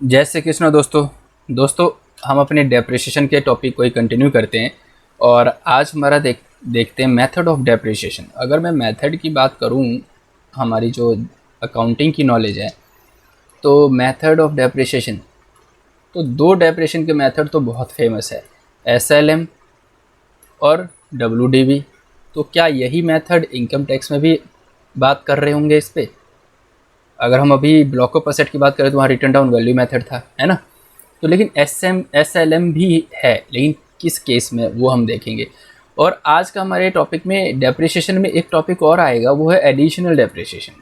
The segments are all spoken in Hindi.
जय श्री कृष्ण दोस्तों हम अपने डेप्रिसिएशन के टॉपिक को ही कंटिन्यू करते हैं। और आज हमारा देखते हैं मेथड ऑफ डेप्रिसिएशन। अगर मैं मेथड की बात करूं, हमारी जो अकाउंटिंग की नॉलेज है, तो मेथड ऑफ डेप्रिसिएशन, तो दो डेप्रिसिएशन के मेथड तो बहुत फेमस है, SLM और WDV। तो क्या यही मेथड इनकम टैक्स में भी बात कर रहे होंगे इस पर? अगर हम अभी ब्लॉक ऑफ असेट की बात करें तो वहाँ रिटर्न डाउन वैल्यू मेथड था, है ना। तो लेकिन SLM भी है, लेकिन किस केस में वो हम देखेंगे। और आज का हमारे टॉपिक में डेप्रिसिएशन में एक टॉपिक और आएगा, वो है एडिशनल डेप्रिसिएशन।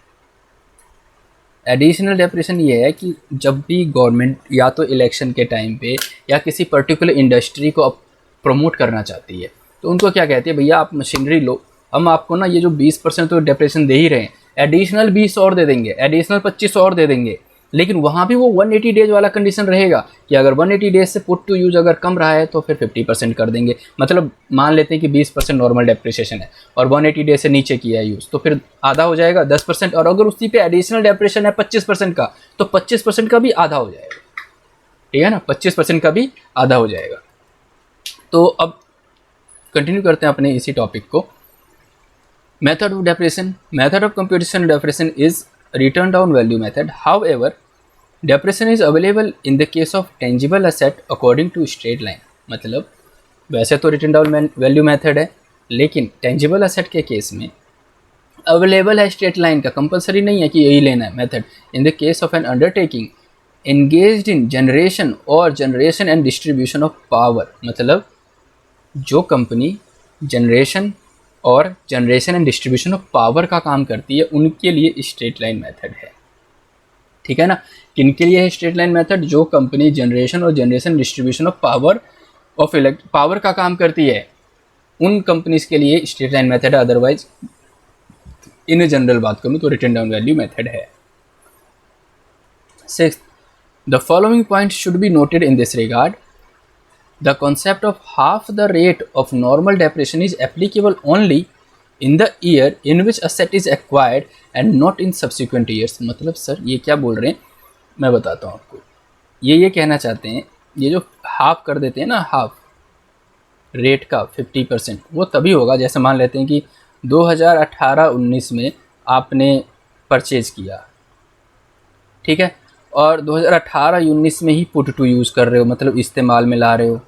एडिशनल डेप्रिसिएशन ये है कि जब भी गवर्नमेंट या तो इलेक्शन के टाइम पे या किसी पर्टिकुलर इंडस्ट्री को प्रमोट करना चाहती है, तो उनको क्या कहती है, भैया आप मशीनरी लो, हम आपको ना ये जो 20% तो डेप्रिसिएशन दे ही रहे हैं, एडिशनल 20 और दे देंगे, एडिशनल 25 और दे देंगे। लेकिन वहाँ भी वो 180 डेज वाला कंडीशन रहेगा कि अगर 180 डेज से पुट टू यूज अगर कम रहा है तो फिर 50% कर देंगे। मतलब मान लेते हैं कि 20% नॉर्मल डेप्रिसिएशन है और 180 डेज से नीचे किया है यूज़, तो फिर आधा हो जाएगा 10%। और अगर उसी पे एडिशनल डेप्रिसिएशन है 25% का, तो 25% का भी आधा हो जाएगा, ठीक है ना, 25% का भी आधा हो जाएगा। तो अब कंटिन्यू करते हैं अपने इसी टॉपिक को। Method of depreciation. Method of computation of depreciation is return down value method. However, depreciation is available in the case of tangible asset according to straight line. मतलब वैसे तो रिटर्न डाउन वैल्यू मेथड है, लेकिन टेंजिबल असेट के केस में अवेलेबल है स्ट्रेट लाइन का, कंपलसरी नहीं है कि यही लेना है method. In the case of N undertaking engaged in generation and distribution of power. मतलब जो company generation and distribution of power का काम करती है, उनके लिए स्ट्रेट लाइन मेथड है, ठीक है ना। किनके लिए है स्ट्रेट लाइन मेथड? जो company generation distribution of power का काम करती है, उन कंपनीज के लिए स्ट्रेट लाइन मेथड है। अदरवाइज इन जनरल बात करूँ तो रिटर्न डाउन वैल्यू मेथड है। 6. The following point should be noted in this regard. The concept of half the rate of normal depreciation is applicable only in the year in which asset is acquired and not in subsequent years. मतलब सर ये क्या बोल रहे हैं, मैं बताता हूँ आपको। ये कहना चाहते हैं, ये जो हाफ कर देते हैं ना, हाफ रेट का 50%, वो तभी होगा जैसे मान लेते हैं कि 2018-19 में आपने परचेज किया, ठीक है, और 2018-19 में ही पुट टू यूज़ कर रहे हो, मतलब इस्तेमाल में ला रहे हो।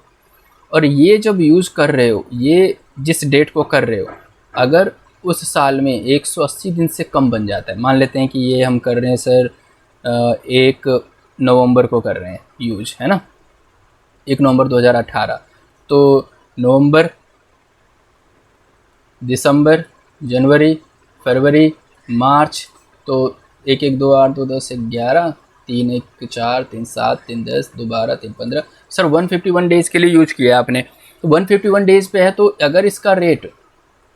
और ये जब यूज़ कर रहे हो, ये जिस डेट को कर रहे हो, अगर उस साल में 180 दिन से कम बन जाता है, मान लेते हैं कि ये हम कर रहे हैं सर 1 नवंबर को कर रहे हैं यूज, है ना, 1 नवंबर 2018, तो नवंबर, दिसंबर, जनवरी, फरवरी, मार्च, तो 1 1 2 8 2 10 11, 3 1 4 3 7 3 10 2 12 3 15, सर 151 डेज़ के लिए यूज किया आपने, तो 151 डेज़ पे है, तो अगर इसका रेट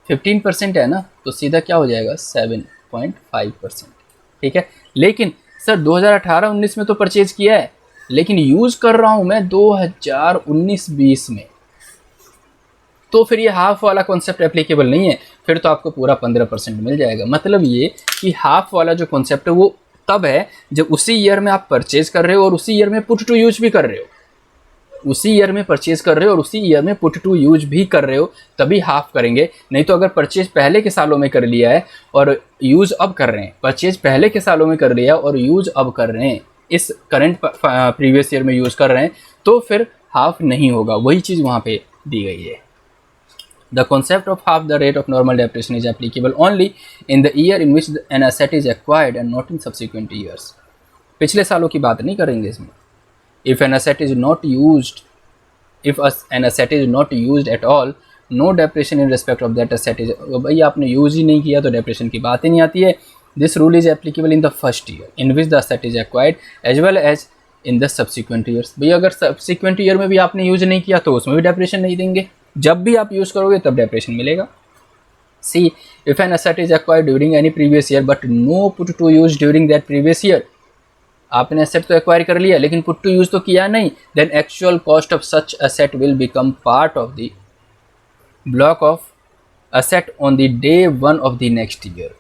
15% है ना, तो सीधा क्या हो जाएगा 7.5%, ठीक है। लेकिन सर 2018-19 में तो परचेज किया है, लेकिन यूज़ कर रहा हूँ मैं 2019-20 में, तो फिर ये हाफ वाला कॉन्सेप्ट एप्लीकेबल नहीं है, फिर तो आपको पूरा 15% मिल जाएगा। मतलब ये कि हाफ वाला जो कॉन्सेप्ट है वो तब है जब उसी ईयर में आप परचेज कर रहे हो और उसी ईयर में पुट टू यूज भी कर रहे हो, उसी ईयर में परचेज कर रहे हो और उसी ईयर में पुट टू यूज भी कर रहे हो, तभी हाफ करेंगे। नहीं तो अगर परचेज पहले के सालों में कर लिया है और यूज अब कर रहे हैं, परचेज पहले के सालों में कर लिया और यूज अब कर रहे हैं, इस करंट प्रीवियस ईयर में यूज कर रहे हैं, तो फिर हाफ नहीं होगा। वही चीज़ वहाँ पे दी गई है। The concept of half the rate of normal depreciation is applicable only in the year in which an asset is acquired and not in subsequent years. पिछले सालों की बात नहीं करेंगे इसमें। If an asset is not used, if an asset is not used at all, no depreciation in respect of that asset is. भाई आपने यूज ही नहीं किया तो depreciation की बात ही नहीं आती है। This rule is applicable in the first year in which the asset is acquired as well as in the subsequent years. भाई अगर subsequent year में भी आपने यूज नहीं किया तो उसमें भी depreciation नहीं देंगे, जब भी आप यूज़ करोगे तब डेप्रिसिएशन मिलेगा। C if an asset is acquired during any previous year but no put to use during that previous year, आपने एसेट तो एक्वायर कर लिया लेकिन पुट टू यूज तो किया नहीं, then actual cost of such asset will become part of the block of asset on the day 1 of the next year.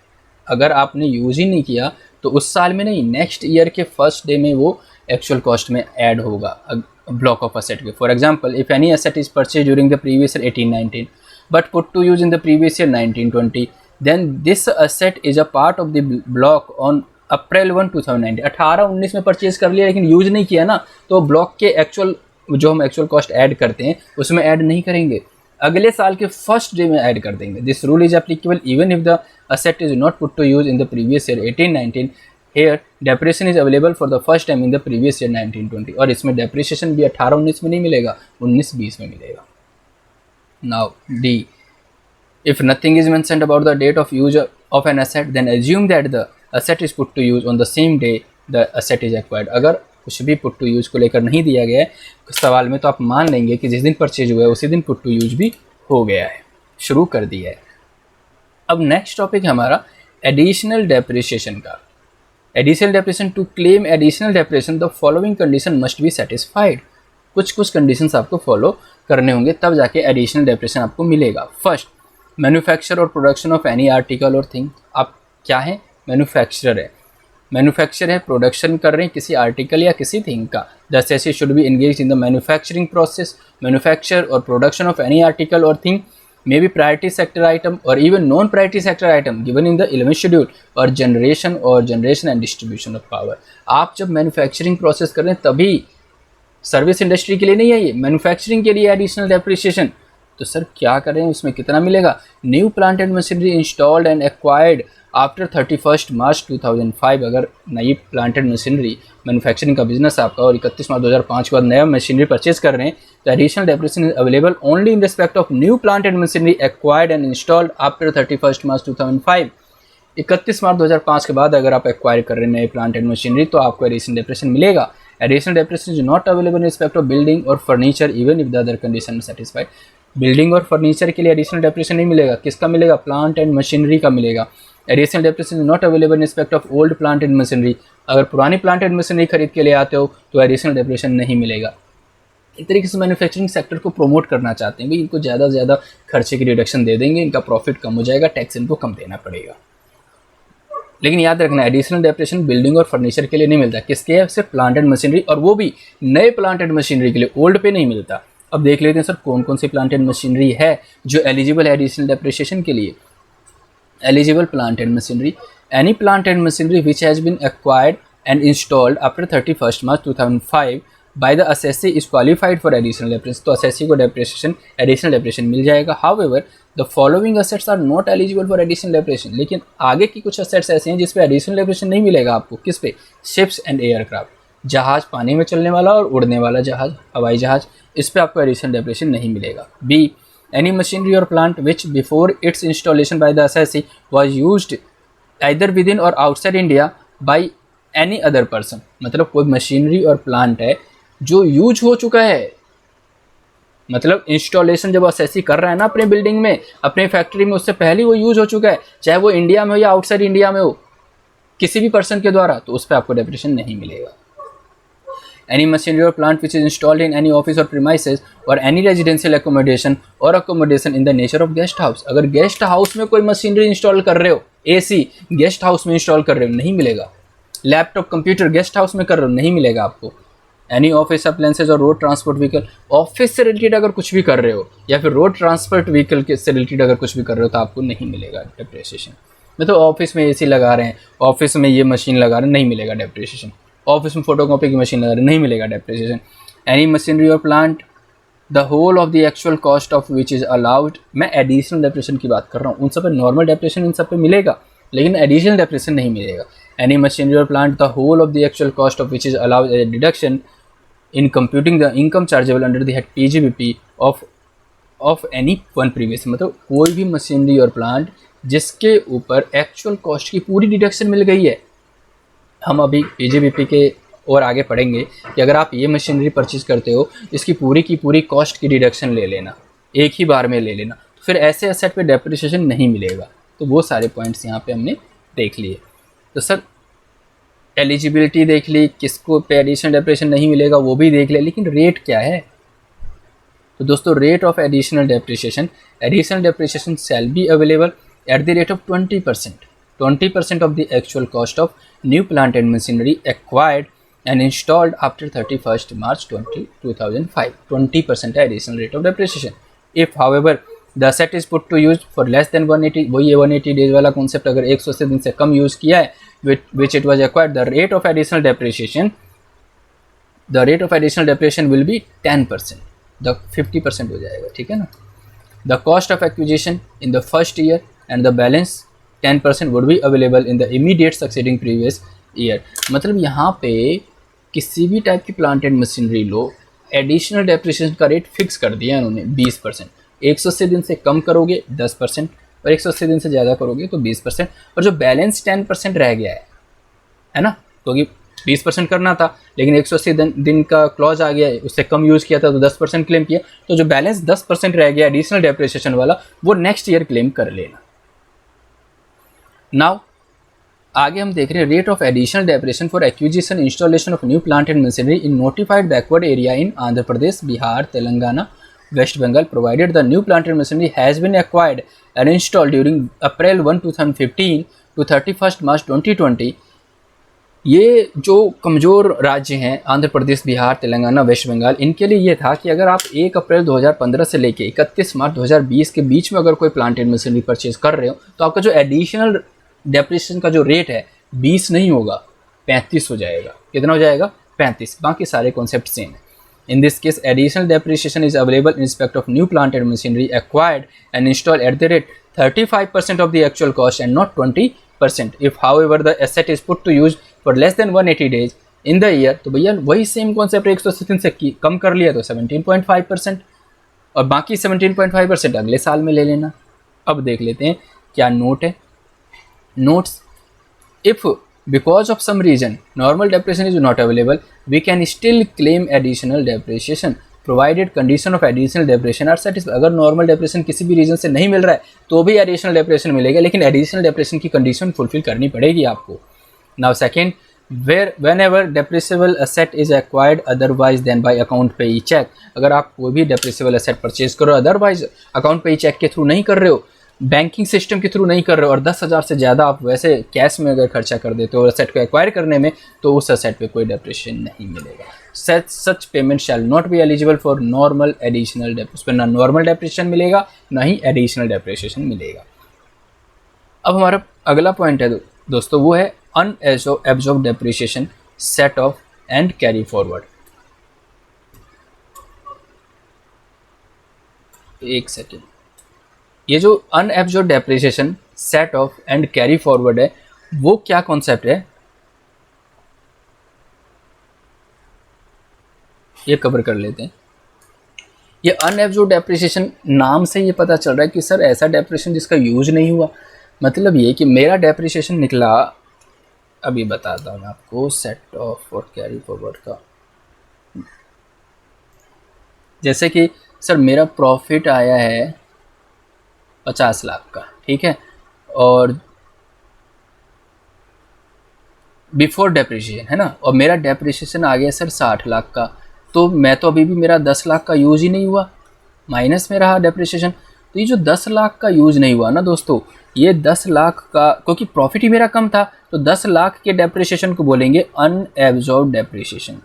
अगर आपने यूज ही नहीं किया तो उस साल में नहीं, नेक्स्ट ईयर के फर्स्ट डे में वो एक्चुअल कॉस्ट में ऐड होगा ब्लॉक ऑफ असेट के। For example, if any asset is purchase during the previous year 18-19 but put to use in the previous year 19-20 then this asset is a part of the block on April 1, 2019। 18-19 में परचेज कर लिया लेकिन यूज नहीं किया ना, तो ब्लॉक के एक्चुअल जो हम एक्चुअल कॉस्ट ऐड करते हैं उसमें ऐड नहीं करेंगे, अगले साल के फर्स्ट डे में ऐड कर देंगे। This rule is applicable even if the asset is not put to use in the previous year 18-19। Here depreciation is available for the first time in the previous year 19-20। और इसमें डेप्रिसिएशन भी 18-19 में नहीं मिलेगा, 19-20 में मिलेगा। Now D, if nothing is mentioned about the date of use of an asset then assume that the asset is put to use on the same day the asset is acquired। अगर कुछ भी पुट टू यूज को लेकर नहीं दिया गया है सवाल में तो आप मान लेंगे कि जिस दिन परचेज हुआ है उसी दिन पुट टू यूज भी हो गया है, शुरू कर दिया है। अब नेक्स्ट टॉपिक है हमारा एडिशनल डेप्रिसिएशन का। Additional depreciation, to claim additional depreciation the following condition must be satisfied. कुछ कंडीशंस आपको फॉलो करने होंगे तब जाके एडिशनल डेप्रिसिएशन आपको मिलेगा। फर्स्ट, मैन्युफैक्चर और प्रोडक्शन ऑफ एनी आर्टिकल और थिंग। आप क्या है? मैन्युफैक्चरर है, मैन्युफैक्चर है, प्रोडक्शन कर रहे हैं किसी आर्टिकल या किसी थिंग का। The assessee should be engage in the manufacturing process. Manufacture और प्रोडक्शन ऑफ एनी आर्टिकल और thing may be priority sector item और even non priority sector item given in the 11th schedule और generation and distribution of power. आप जब मैन्युफैक्चरिंग प्रोसेस कर रहे हैं तभी, सर्विस इंडस्ट्री के लिए नहीं है ये, मैन्युफैक्चरिंग के लिए एडिशनल डेप्रिसिएशन। तो सर क्या कर रहे हैं, उसमें कितना मिलेगा? New plant and machinery installed and acquired after 31 March 2005। अगर नई प्लांट एंड मशीनरी मैन्युफैक्चरिंग का बिजनेस आपका और 31 मार्च 2005 के बाद नया मशीनरी परचेज कर रहे हैं तो additional depreciation is available only in respect of new plant and machinery acquired and installed after 31 March 2005। 31 March 2005 के बाद अगर आप एक्वायर कर रहे हैं नए प्लांट एंड मशीनरी तो आपको एडिशनल डेप्रिसिएशन मिलेगा। Additional depreciation is not available in respect of building और furniture even if the other condition satisfied. Building और फर्नीचर के लिए एडिशनल डेप्रिसिएशन नहीं मिलेगा, किसका मिलेगा? प्लांट एंड मशीनरी का मिलेगा। Additional depreciation not available in respect of old plant and machinery. अगर पुरानी प्लांट एंड मशीनरी खरीद के ले आते हो तो एडिशनल डेप्रिसिएशन नहीं मिलेगा। एक तरीके से मैन्युफैक्चरिंग सेक्टर को प्रमोट करना चाहते हैं, भाई इनको ज़्यादा से ज़्यादा खर्चे की रिडक्शन दे देंगे, इनका प्रॉफिट कम हो जाएगा, टैक्स इनको कम देना पड़ेगा। लेकिन याद रखना एडिशनल डेप्रिसिएशन बिल्डिंग और फर्नीचर के लिए नहीं मिलता, किसके है? सिर्फ प्लांट एंड मशीनरी, और वो भी नए प्लांट एंड मशीनरी के लिए, ओल्ड पे नहीं मिलता। अब देख लेते हैं सर कौन कौन सी प्लांट एंड मशीनरी है जो एलिजिबल है एडिशनल डेप्रिसिएशन के लिए। Eligible plant and machinery, any plant and machinery which has been acquired and installed after 31 March 2005 by the assessee is qualified for additional depreciation. तो असेसी को डेप्रिसिएशन, एडिशनल डेप्रिसिएशन मिल जाएगा। However the following assets are not eligible for additional depreciation. लेकिन आगे की कुछ असेट्स ऐसे हैं जिस पे एडिशनल डेप्रिसिएशन नहीं मिलेगा आपको। किस पे? शिप्स एंड एयरक्राफ्ट, जहाज, पानी में चलने वाला और उड़ने वाला जहाज, हवाई जहाज, इस पे आपको एडिशनल डेप्रिसिएशन नहीं मिलेगा। बी, एनी मशीनरी और plant which before its installation by the assessee was used either within और outside India by any other person. मतलब कोई मशीनरी और प्लांट है जो यूज हो चुका है, मतलब इंस्टॉलेशन जब असेसी कर रहा है ना अपने बिल्डिंग में, अपने फैक्ट्री में, उससे पहले वो यूज हो चुका है, चाहे वो इंडिया में हो या आउटसाइड इंडिया में हो, किसी भी पर्सन के द्वारा, तो उस पर आपको डेप्रिसिएशन नहीं मिलेगा। Any machinery or plant which is installed in any office or premises or any residential accommodation or accommodation in the nature of guest house। अगर गेस्ट हाउस में कोई मशीनरी इंस्टॉल कर रहे हो, एसी गेस्ट हाउस में इंस्टॉल कर रहे हो, नहीं मिलेगा। लैपटॉप, कंप्यूटर गेस्ट हाउस में कर रहे हो, नहीं मिलेगा आपको। एनी ऑफिस अप्लायंसेज और रोड ट्रांसपोर्ट व्हीकल, ऑफिस से रिलेटेड अगर कुछ भी कर रहे हो या फिर रोड ट्रांसपोर्ट व्हीकल के से रिलेटेड अगर कुछ भी कर रहे हो तो आपको नहीं मिलेगा डेप्रिसिएशन। मतलब ऑफिस में एसी लगा रहे हैं, ऑफिस में ये मशीन लगा रहे हैं, नहीं मिलेगा डेप्रिसिएशन। ऑफिस में फोटोकॉपी की मशीन लगा रहे हैं, नहीं मिलेगा डेप्रिसिएशन। एनी मशीनरी और plant the whole of the actual cost of which is allowed. मैं एडिशनल डेप्रिसिएशन की बात कर रहा हूँ, उन सब पे नॉर्मल डेप्रिसिएशन इन सब पे मिलेगा, लेकिन एडिशनल डेप्रिसिएशन नहीं मिलेगा। एनी मशीनरी और plant the whole of the actual cost of which is allowed a deduction in computing the income chargeable under the head PGBP of any one previous. मतलब कोई भी मशीनरी और प्लांट जिसके ऊपर एक्चुअल कॉस्ट की पूरी डिडक्शन मिल गई है। हम अभी PGBP के और आगे पढ़ेंगे कि अगर आप ये मशीनरी परचेज करते हो इसकी पूरी की पूरी कॉस्ट की डिडक्शन ले लेना, एक ही बार में ले लेना, तो फिर ऐसे एसेट पे डेप्रिसिएशन नहीं मिलेगा। तो वो सारे पॉइंट्स यहाँ पे हमने देख लिए। तो सर एलिजिबिलिटी देख ली, किसको पे एडिशनल डेप्रिसिएशन नहीं मिलेगा वो भी देख लिया, लेकिन रेट क्या है? तो दोस्तों rate of additional depreciation shall be available at the rate of 20%। 20% of the actual cost of new plant and machinery acquired and installed after 31st March 2005. 20% है additional rate of depreciation. If however the asset is put to use for less than 180, वही 180 days वाला concept, अगर 180 दिन से कम use किया है which it was acquired, the rate of additional depreciation will be 10%, the 50% हो जाएगा, ठीक है ना. The cost of acquisition in the first year and the balance 10% would be available in the immediate succeeding previous year. मतलब यहाँ पे किसी भी टाइप की plant and machinery low, additional depreciation का रेट फिक्स कर दिया उन्होंने 20%. 180 दिन से कम करोगे 10% और 180 दिन से ज़्यादा करोगे तो 20%, और जो बैलेंस 10% रह गया है ना, क्योंकि 20% करना था लेकिन 180 दिन का क्लॉज आ गया है, उससे कम यूज़ किया था तो 10% क्लेम किया, तो जो बैलेंस 10% रह गया एडिशनल डेप्रिसिएशन वाला वो नेक्स्ट ईयर क्लेम कर लेना. नाउ आगे हम देख रहे हैं rate of additional depreciation for acquisition installation of new plant and machinery in notified backward area in Andhra Pradesh, Bihar, Telangana, West Bengal, provided the new plant and machinery has been acquired and installed during April 1, 2015 to 31 March 2020. ये जो कमज़ोर राज्य हैं आंध्र प्रदेश, बिहार, तेलंगाना, वेस्ट बंगाल, इनके लिए ये था कि अगर आप 1 अप्रैल 2015 से लेके 31 मार्च 2020 के बीच में अगर कोई प्लांट एंड मशीनरी परचेज कर रहे हो तो आपका जो एडिशनल डेप्रिसिएशन का जो रेट है 20 नहीं होगा, 35 हो जाएगा. कितना हो जाएगा? 35. बाकी सारे कॉन्सेप्ट सेम है. In this case, additional depreciation is available in respect of new plant and machinery acquired and installed at the rate 35% of the actual cost and not 20%. If however the asset is put to use for less than 180 days in the year, तो भैया वही सेम कॉन्सेप्ट 180 से कम कर लिया तो 17.5% और बाकी 17.5% अगले साल में ले लेना. अब देख लेते हैं क्या नोट है. Notes: if because of some reason normal depreciation is not available, we can still claim additional depreciation provided condition of additional depreciation are satisfied. अगर normal depreciation किसी भी रीजन से नहीं मिल रहा है तो भी additional depreciation मिलेगा, लेकिन additional depreciation की कंडीशन फुलफिल करनी पड़ेगी आपको. Now second, whenever depreciable asset is acquired otherwise than by account payee check, अगर आप कोई भी depreciable asset परचेज करो otherwise account payee check के थ्रू नहीं कर रहे हो, बैंकिंग सिस्टम के थ्रू नहीं कर रहे हो और 10,000 से ज़्यादा आप वैसे कैश में अगर खर्चा कर देते हो असेट को एक्वायर करने में, तो उस असेट पे कोई डेप्रिसिएशन नहीं मिलेगा. सच payment shall not be eligible for normal additional depreciation. उस पर ना नॉर्मल डेप्रिसिएशन मिलेगा ना ही एडिशनल डेप्रिसिएशन मिलेगा. अब हमारा अगला पॉइंट है दोस्तों, वो है unabsorbed depreciation, set off and carry forward. एक सेकेंड. ये जो unabsorbed depreciation, set off and carry forward है, वो क्या कॉन्सेप्ट है ये कवर कर लेते हैं. ये अनएब्जॉर्ब्ड डेप्रिसिएशन नाम से ये पता चल रहा है कि सर ऐसा डेप्रिसिएशन जिसका यूज नहीं हुआ. मतलब ये कि मेरा डेप्रिसिएशन निकला, अभी बताता हूँ मैं आपको सेट ऑफ और कैरी फॉरवर्ड का. जैसे कि सर मेरा प्रॉफिट आया है 50 लाख का, ठीक है, और बिफोर डेप्रिसिएशन है ना, और मेरा डेप्रिसिएशन आ गया सर 60 लाख का, तो मैं तो अभी भी मेरा 10 लाख का यूज़ ही नहीं हुआ, माइनस में रहा डेप्रिसिएशन. तो ये जो 10 लाख का यूज़ नहीं हुआ ना दोस्तों, ये 10 लाख का, क्योंकि प्रॉफिट ही मेरा कम था, तो 10 लाख के डेप्रिसिएशन को बोलेंगे अनएब्जॉर्ब्ड डेप्रिसिएशन.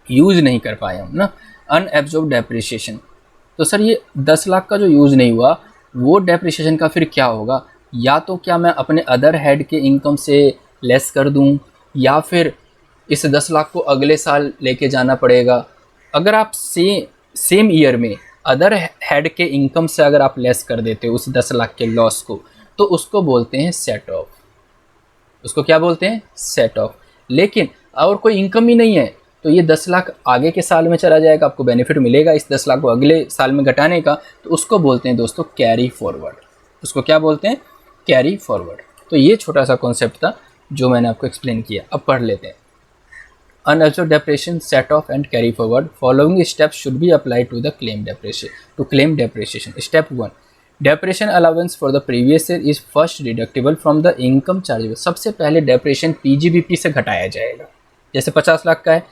यूज़ नहीं कर पाए हम ना, अनएब्जॉर्ब्ड डेप्रिसिएशन. तो सर ये 10 लाख का जो यूज़ नहीं हुआ वो डेप्रिसिएशन का फिर क्या होगा, या तो क्या मैं अपने अदर हेड के इनकम से लेस कर दूं, या फिर इस 10 लाख को अगले साल लेके जाना पड़ेगा. अगर आप सेम ईयर में अदर हेड के इनकम से अगर आप लेस कर देते हो उस 10 लाख के लॉस को, तो उसको बोलते हैं सेट ऑफ. उसको क्या बोलते हैं? Set of. लेकिन और कोई इनकम ही नहीं है तो ये 10 लाख आगे के साल में चला जाएगा, आपको बेनिफिट मिलेगा इस 10 लाख को अगले साल में घटाने का, तो उसको बोलते हैं दोस्तों कैरी फॉरवर्ड. उसको क्या बोलते हैं? Carry forward. तो ये छोटा सा कॉन्सेप्ट था जो मैंने आपको एक्सप्लेन किया. अब पढ़ लेते हैं. Unabsorbed depreciation, set off and carry forward. Following steps should be apply to the claim depreciation. Step 1, depreciation allowance for the previous year is first deductible from the income chargeable. सबसे पहले डेप्रिसिएशन पीजीबीपी से घटाया जाएगा. जैसे 50 लाख का है,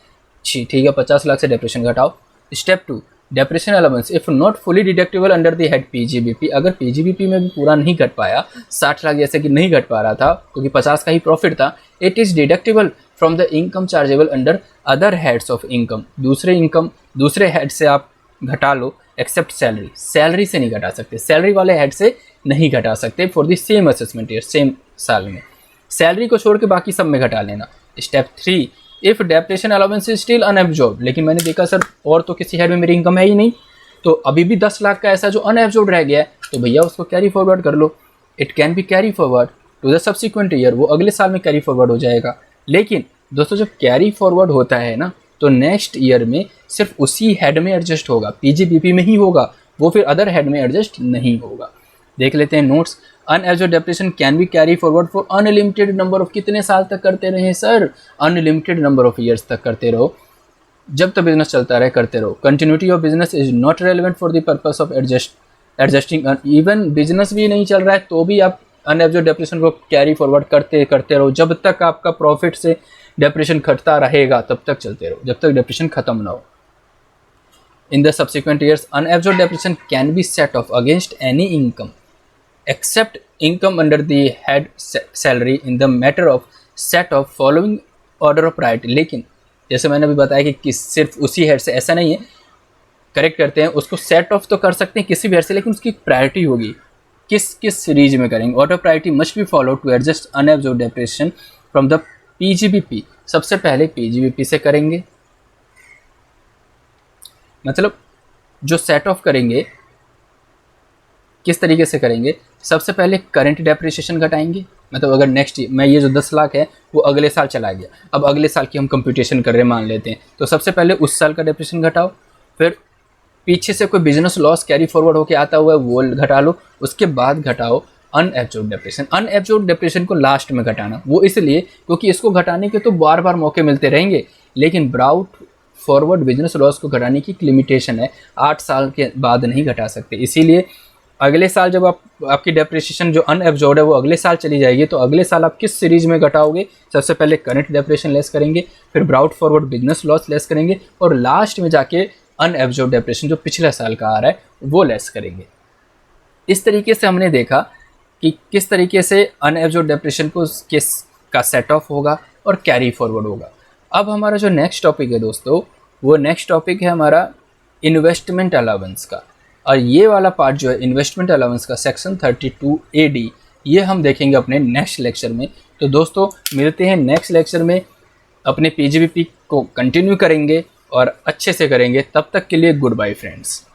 ठीक है, 50 लाख से डेप्रिसिएशन घटाओ. Step 2, depression allowance if not fully deductible under the head PGBP, अगर पीजीबीपी में भी पूरा नहीं घट पाया, 60 लाख जैसे कि नहीं घट पा रहा था क्योंकि 50 का ही प्रॉफिट था, it is deductible from the income chargeable under other heads of income, दूसरे हेड से आप घटा लो एक्सेप्ट सैलरी, सैलरी से नहीं घटा सकते, सैलरी वाले हेड से नहीं घटा सकते for the same assessment year, same साल में, सैलरी को छोड़ के बाकी सब में घटा लेना। Step 3, if depression allowance is still unabsorbed, लेकिन मैंने देखा सर और तो किसी हेड में मेरी इनकम है ही नहीं, तो अभी भी 10 लाख का ऐसा जो अनएब्जॉर्ब रह गया है, तो भैया उसको कैरी फॉरवर्ड कर लो, it can be carry forward to the subsequent year, वो अगले साल में कैरी फॉरवर्ड हो जाएगा। लेकिन दोस्तों जब कैरी फॉरवर्ड होता है ना, तो नेक्स्ट ईयर में सिर्फ उसी हेड में एडजस्ट होगा, पीजीबीपी में ही होगा, वो फिर अदर हेड में एडजस्ट नहीं होगा। देख लेते हैं notes. Unabsorbed depression can be carry forward for unlimited number of, कितने साल तक करते रहे sir, unlimited number of years तक करते रहो, जब तक बिजनेस चलता रहे करते रहो। Continuity of business is not relevant for the purpose of adjusting, even business भी नहीं चल रहा है तो भी आप अनएब्जॉर्ब डेप्रेशन को कैरी फॉरवर्ड करते रहो, जब तक आपका प्रॉफिट से डेप्रेशन घटता रहेगा तब तक चलते रहो, जब तक डेप्रेशन खत्म ना हो। In the subsequent years unabsorbed depression can be set off against any income except income under the head salary in the matter of set of following order of priority, लेकिन जैसे मैंने अभी बताया कि सिर्फ उसी हेड से, ऐसा नहीं है, करेक्ट करते हैं उसको, सेट ऑफ तो कर सकते हैं किसी भी हेड से, लेकिन उसकी प्रायोरिटी होगी किस सीरीज में करेंगे। Order priority must be follow to adjust unabsorbed depression from the PGBP, सबसे पहले पीजीबीपी से करेंगे, मतलब जो सेट ऑफ करेंगे किस तरीके से करेंगे, सबसे पहले करंट डेप्रिसिएशन घटाएंगे, मतलब अगर नेक्स्ट में ये जो 10 लाख है वो अगले साल चला गया, अब अगले साल की हम कंप्यूटेशन कर रहे हैं मान लेते हैं, तो सबसे पहले उस साल का डेप्रिसिएशन घटाओ, फिर पीछे से कोई बिजनेस लॉस कैरी फॉरवर्ड होकर आता हुआ है वो घटा लो, उसके बाद घटाओ अनएब्जॉर्ब डेप्रेशन। अनएब्जॉर्ब डेप्रेशन को लास्ट में घटाना, वो इसलिए क्योंकि इसको घटाने के तो बार बार मौके मिलते रहेंगे, लेकिन ब्राउट फॉरवर्ड बिजनेस लॉस को घटाने की एक लिमिटेशन है, 8 साल के बाद नहीं घटा सकते, इसीलिए अगले साल जब आपकी डेप्रिसिएशन जो अनएब्जॉर्ब है वो अगले साल चली जाएगी, तो अगले साल आप किस सीरीज में घटाओगे, सबसे पहले करंट डेप्रिसिएशन लेस करेंगे, फिर brought forward business loss less करेंगे, और लास्ट में जाके अनएब्जॉर्ब डेप्रिसिएशन जो पिछले साल का आ रहा है वो लेस करेंगे। इस तरीके से हमने देखा कि किस तरीके से अनएब्जॉर्ब डेप्रिसिएशन को किस का सेट ऑफ होगा और कैरी फॉरवर्ड होगा। अब हमारा जो नेक्स्ट टॉपिक है दोस्तों, वो नेक्स्ट टॉपिक है हमारा इन्वेस्टमेंट अलाउंस का, और ये वाला पार्ट जो है इन्वेस्टमेंट अलाउंस का सेक्शन 32AD, ये हम देखेंगे अपने नेक्स्ट लेक्चर में। तो दोस्तों मिलते हैं नेक्स्ट लेक्चर में, अपने पीजीबीपी को कंटिन्यू करेंगे और अच्छे से करेंगे, तब तक के लिए गुड बाय फ्रेंड्स।